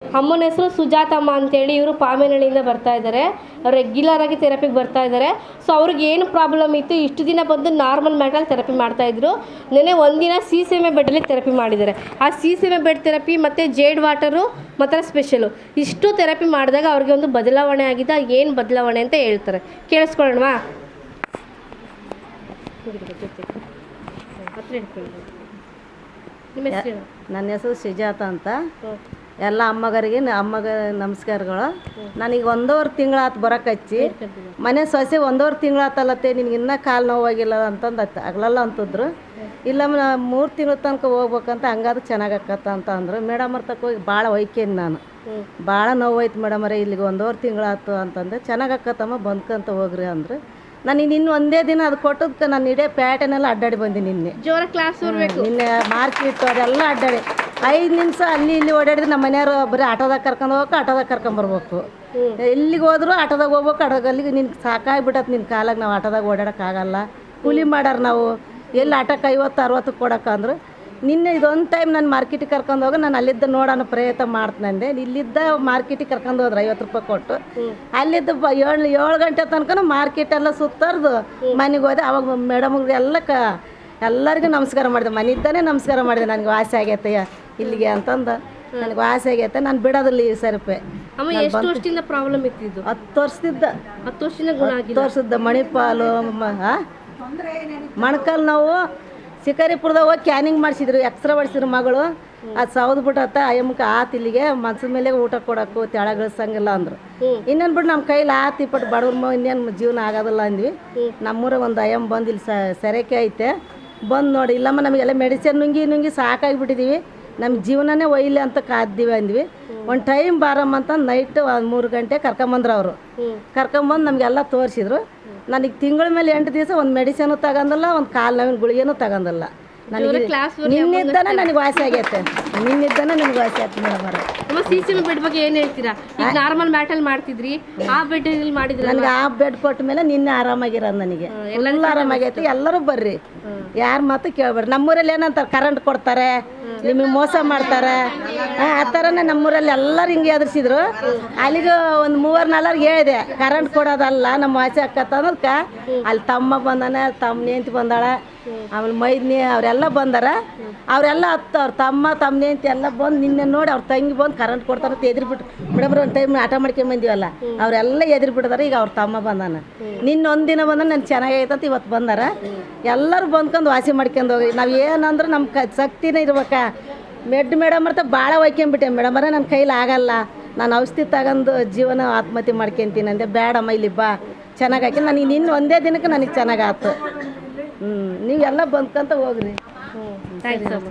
ಅಮ್ಮನ ಹೆಸರು ಸುಜಾತಮ್ಮ ಅಂತೇಳಿ. ಇವರು ಪಾಮೇನಹಳ್ಳಿಯಿಂದ ಬರ್ತಾ ಇದ್ದಾರೆ. ರೆಗ್ಯುಲರ್ ಆಗಿ ಥೆರಪಿಗೆ ಬರ್ತಾ ಇದ್ದಾರೆ. ಸೊ ಅವ್ರಿಗೆ ಏನು ಪ್ರಾಬ್ಲಮ್ ಇತ್ತು, ಇಷ್ಟು ದಿನ ಬಂದು ನಾರ್ಮಲ್ ಮ್ಯಾಟಲ್ಲಿ ಥೆರಪಿ ಮಾಡ್ತಾಯಿದ್ರು. ನೆನೆ ಒಂದಿನ CCMA ಬೆಡ್ಡಲ್ಲಿ ಥೆರಪಿ ಮಾಡಿದ್ದಾರೆ. ಆ CCMA ಬೆಡ್ ಥೆರಪಿ ಮತ್ತು ಜೇಡ್ ವಾಟರು ಮತ್ತು ಸ್ಪೆಷಲು ಇಷ್ಟು ಥೆರಪಿ ಮಾಡಿದಾಗ ಅವ್ರಿಗೆ ಒಂದು ಬದಲಾವಣೆ ಆಗಿದೆ. ಏನು ಬದಲಾವಣೆ ಅಂತ ಹೇಳ್ತಾರೆ, ಕೇಳಿಸ್ಕೊಳ್ಳೋಣವಾ? ನಿಮ್ಮ ಹೆಸರು? ನನ್ನ ಹೆಸರು ಸುಜಾತ ಅಂತ. ಎಲ್ಲ ಅಮ್ಮಗರಿಗೆ ನಮಸ್ಕಾರಗಳು. ನನಗೆ 1.5 ತಿಂಗಳಾತು ಬರೋಕೆ ಹಚ್ಚಿ. ಮನೆ ಸೊಸೆ 1.5 ತಿಂಗಳಾತಲ್ಲತ್ತೆ, ನಿನಗೆ ಇನ್ನೂ ಕಾಲು ನೋವಾಗಿಲ್ಲ ಅಂತಂದು ಹಗಲೆಲ್ಲ ಅಂತಿದ್ರು. ಇಲ್ಲ 3 ತಿಂಗಳ ತನಕ ಹೋಗ್ಬೇಕಂತ, ಹಂಗಾದ್ರೆ ಚೆನ್ನಾಗಕ್ಕತ್ತ ಅಂತ ಅಂದರು. ಮೇಡಮರ ತಕ್ಕ ಹೋಗಿ ಭಾಳ ಒಯ್ಕೇನಿ ನಾನು. ಭಾಳ ನೋವಾಯ್ತು ಮೇಡಮರೇ, ಇಲ್ಲಿಗೆ 1.5 ತಿಂಗಳಾಯ್ತು ಅಂತಂದೆ. ಚೆನ್ನಾಗಕ್ಕತ್ತಮ್ಮ ಬಂದ್ಕಂತ ಹೋಗ್ರಿ ಅಂದರು. ನನಗೆ ಇನ್ನು ಒಂದೇ ದಿನ ಅದು ಕೊಟ್ಟದಕ್ಕೆ ನಾನು ಇಡೀ ಪ್ಯಾಟನೆಲ್ಲ ಅಡ್ಡಾಡಿ ಬಂದೆ. ನಿನ್ನೆ ಜೋರ ಕ್ಲಾಸ್ ನಿನ್ನೆ ಮಾರ್ಕೆಟ್ ಅದೆಲ್ಲ ಅಡ್ಡಾಡಿ 5 ನಿಮಿಷ ಅಲ್ಲಿ ಇಲ್ಲಿ ಓಡಾಡಿದ್ರೆ ನಮ್ಮ ಮನೆಯವರು ಬರೀ ಆಟೋದಾಗ ಕರ್ಕೊಂಡು ಹೋಗ್ಬೇಕು, ಆಟೋದಾಗ ಕರ್ಕೊಂಬರ್ಬೇಕು. ಎಲ್ಲಿಗೆ ಹೋದ್ರು ಆಟೋದಾಗ ಹೋಗ್ಬೇಕು. ಅಲ್ಲಿಗೆ ನಿನ್ಗೆ ಸಾಕಾಗ್ಬಿಟ್ಟತ್ ನಿನ್ನ ಕಾಲಾಗ. ನಾವು ಆಟೋದಾಗ ಓಡಾಡೋಕ್ಕಾಗಲ್ಲ, ಕೂಲಿ ಮಾಡ್ಯಾರ ನಾವು. ಎಲ್ಲಿ ಆಟೋಕ್ಕೆ 50-60 ಕೊಡೋಕ್ಕಂದ್ರು. ನಿನ್ನೆ ಇದೊಂದು ಟೈಮ್ ನಾನು ಮಾರ್ಕೆಟಿಗೆ ಕರ್ಕೊಂಡು ಹೋಗಿ ನಾನು ಅಲ್ಲಿದ್ದ ನೋಡೋಣ ಪ್ರಯತ್ನ ಮಾಡ್ತಂದೆ. ಇಲ್ಲಿದ್ದ ಮಾರ್ಕೆಟಿಗೆ ಕರ್ಕೊಂಡು ಹೋದ್ರೆ 50 ರೂಪಾಯಿ ಕೊಟ್ಟು. ಅಲ್ಲಿದ್ದ 7 ಗಂಟೆ ತನಕ ಮಾರ್ಕೆಟೆಲ್ಲ ಸುತ್ತರ್ದು ಮನೆಗೆ ಹೋದೆ. ಅವಾಗ ಮೇಡಮ್ಗೆಲ್ಲ ಎಲ್ಲರಿಗೂ ನಮಸ್ಕಾರ ಮಾಡಿದೆ. ಮನೆಯಿದ್ದಾನೆ ನಮಸ್ಕಾರ ಮಾಡಿದೆ. ನನಗೆ ವಾಸಿ ಆಗೈತೆ ಇಲ್ಲಿಗೆ ಅಂತಂದು. ನನಗೆ ವಾಸಿ ಆಗೈತೆ, ನಾನು ಬಿಡೋದಿಲ್ಲ ಈ ಸರಿಪೆ. ಎಷ್ಟು ವರ್ಷದಿಂದ ಪ್ರಾಬ್ಲಮ್ ಇತ್ತು? 10 ವರ್ಷದಿಂದ. 10 ವರ್ಷದಿಂದ ಗುಣ ಆಗಿದೆ. 10 ವರ್ಷದ ಮಣಿಪಾಲು ಮೊಣಕಾಲು ನೋವು ಶಿಕಾರಿಪುರದಾಗ ಹೋಗಿ ಕ್ಯಾನಿಂಗ್ ಮಾಡಿಸಿದ್ರು, ಎಕ್ಸ್ರೇ ಮಾಡಿಸಿದ್ರು ಮಗಳು. ಅದು ಸೌದ್ಬಿಟ್ಟತ್ತ. ಅಯ್ಯಮ್ಮಕ್ಕೆ ಆತು ಇಲ್ಲಿಗೆ ಮನ್ಸಿನ ಮೇಲೆ ಊಟ ಕೊಡೋಕ್ಕೂ ತೆಳಗಿಳಿಸಂಗಿಲ್ಲ ಅಂದರು. ಇನ್ನೇನು ಬಿಟ್ಟು ನಮ್ಮ ಕೈಲಿ ಆತು ಇಪ್ಪಟ್ಟು ಬಡವ್ರ ಇನ್ನೇನು ಜೀವನ ಆಗೋದಿಲ್ಲ ಅಂದ್ವಿ. ನಮ್ಮೂರಾಗ ಒಂದು ಅಯ್ಯಮ್ಮ ಬಂದು ಇಲ್ಲಿ ಸೆರೆಕೆ ಐತೆ ಬಂದು ನೋಡಿ. ಇಲ್ಲಮ್ಮ ನಮಗೆಲ್ಲ ಮೆಡಿಸಿನ್ ನುಂಗಿ ಸಾಕಾಗಿಬಿಟ್ಟಿದ್ದೀವಿ, ನಮ್ಮ ಜೀವನನೇ ಒಯ್ಲಿ ಅಂತ ಕಾದ್ದೀವಿ ಅಂದ್ವಿ. ಒಂದು ಟೈಮ್ ಬಾರಮ್ಮ ಅಂತ ನೈಟ್ 3 ಗಂಟೆ ಕರ್ಕೊಂಬಂದ್ರು ಅವರು. ಕರ್ಕೊಂಬಂದು ನಮಗೆಲ್ಲ ತೋರಿಸಿದ್ರು. ನನಗೆ ತಿಂಗಳ ಮೇಲೆ 8 ದಿವಸ ಒಂದು ಮೆಡಿಸಿನು ತಗೊಂಡಿಲ್ಲ, ಒಂದು ಕಾಲು ನೋವಿನ ಗುಳಿಗೆನೂ ತಗೊಂಡಿಲ್ಲ. ನನಗೆ ನಿನ್ನಿದ್ದಾನೆ ನನಗೆ ವಾಸಿ ಆಗೈತೆ. ನಿನ್ನಿದ್ದಾನೆ ನನಗೆ ವಾಸಿ ಆಯ್ತು ಮೇಡಮ್ ಅವರು. ನಮ್ಮ CCMA ಬೆಡ್ ಬಗ್ಗೆ ಏನು ಹೇಳ್ತೀರಾ? ಈಗ ನಾರ್ಮಲ್ ಮ್ಯಾಟಲ್ಲಿ ಮಾಡ್ತಿದ್ರಿ, ಆ ಬೆಡ್ಡಲ್ಲಿ ಮಾಡಿದ್ರಿ. ನನಗೆ ಆ ಬೆಡ್ ಕೊಟ್ಟ ಮೇಲೆ ನಿನ್ನೆ ಆರಾಮಾಗಿರೋದು. ನನಗೆ ಎಲ್ಲ ಆರಾಮಾಗೈತೆ. ಎಲ್ಲರೂ ಬರ್ರಿ, ಯಾರ ಮಾತು ಕೇಳ್ಬೇಡ್ರಿ. ನಮ್ಮೂರಲ್ಲಿ ಏನಂತಾರೆ, ಕರೆಂಟ್ ಕೊಡ್ತಾರೆ, ನಿಮಗೆ ಮೋಸ ಮಾಡ್ತಾರೆ, ಆ ಥರನೇ ನಮ್ಮೂರಲ್ಲಿ ಎಲ್ಲರೂ ಹಿಂಗೆ ಎದುರಿಸಿದ್ರು. ಅಲ್ಲಿಗೆ ಒಂದು 3-4 ಹೇಳಿದೆ, ಕರೆಂಟ್ ಕೊಡೋದಲ್ಲ ನಮ್ಮ ವಾಸಿ ಆಕತ್ತ ಅನ್ನೋದಕ್ಕೆ. ಅಲ್ಲಿ ತಮ್ಮ ಬಂದಾನೆ, ತಮ್ಮ ನೇಂತಿ ಬಂದಾಳ, ಆಮೇಲೆ ಮೈದ್ನಿ ಅವರೆಲ್ಲ ಬಂದಾರ. ಅವರೆಲ್ಲ ಅವ್ರ ತಮ್ಮ ನೇಂತಿ ಎಲ್ಲ ಬಂದು ನಿನ್ನೆ ನೋಡಿ ಅವ್ರ ತಂಗಿ ಬಂದು ಕರೆಂಟ್ ಕೊಡ್ತಾರೆ ಅಂತ ಎದ್ರಿಬಿಟ್ಟು. ಮೇಡಮ್ ಒಂದು ಟೈಮ್ ಆಟ ಮಾಡ್ಕೊಂಬಂದಿವಲ್ಲ, ಅವರೆಲ್ಲ ಎದ್ರಿಬಿಟ್ಟಿದಾರೆ. ಈಗ ಅವ್ರ ತಮ್ಮ ಬಂದಾನ. ಒಂದಿನ ಬಂದ ನಾನು ಚೆನ್ನಾಗೈತಂತ ಇವತ್ತು ಬಂದಾರ. ಎಲ್ಲರೂ ಬಂದ್ಕೊಂಡು ವಾಸಿ ಮಾಡ್ಕೊಂಡು ಹೋಗ್ರಿ. ನಾವು ಏನಂದ್ರೆ ನಮ್ಮ ಶಕ್ತಿನೇ ಇರ್ಬೇಕಾ. ಮೇಡಮ್ ಅಂತ ಭಾಳ ಒಯ್ಕೊಂಬಿಟ್ಟೆ. ಮೇಡಮರೇ ನನ್ನ ಕೈಲಿ ಆಗಲ್ಲ, ನಾನು ಔಷಧಿ ತಗೊಂಡು ಜೀವನ ಆತ್ಮಹತ್ಯೆ ಮಾಡ್ಕೊತೀನಿ ಅಂದೆ. ಬೇಡಮ್ಮ ಇಲ್ಲಿ ಬಾ, ಚೆನ್ನಾಗಾಕಿ. ನನಗೆ ಒಂದೇ ದಿನಕ್ಕೆ ನನಗೆ ಚೆನ್ನಾಗಾಯ್ತು. ನೀವೆಲ್ಲ ಬಂದ್ಕೊಂತ ಹೋಗ್ರಿ. ಥ್ಯಾಂಕ್ಸ್.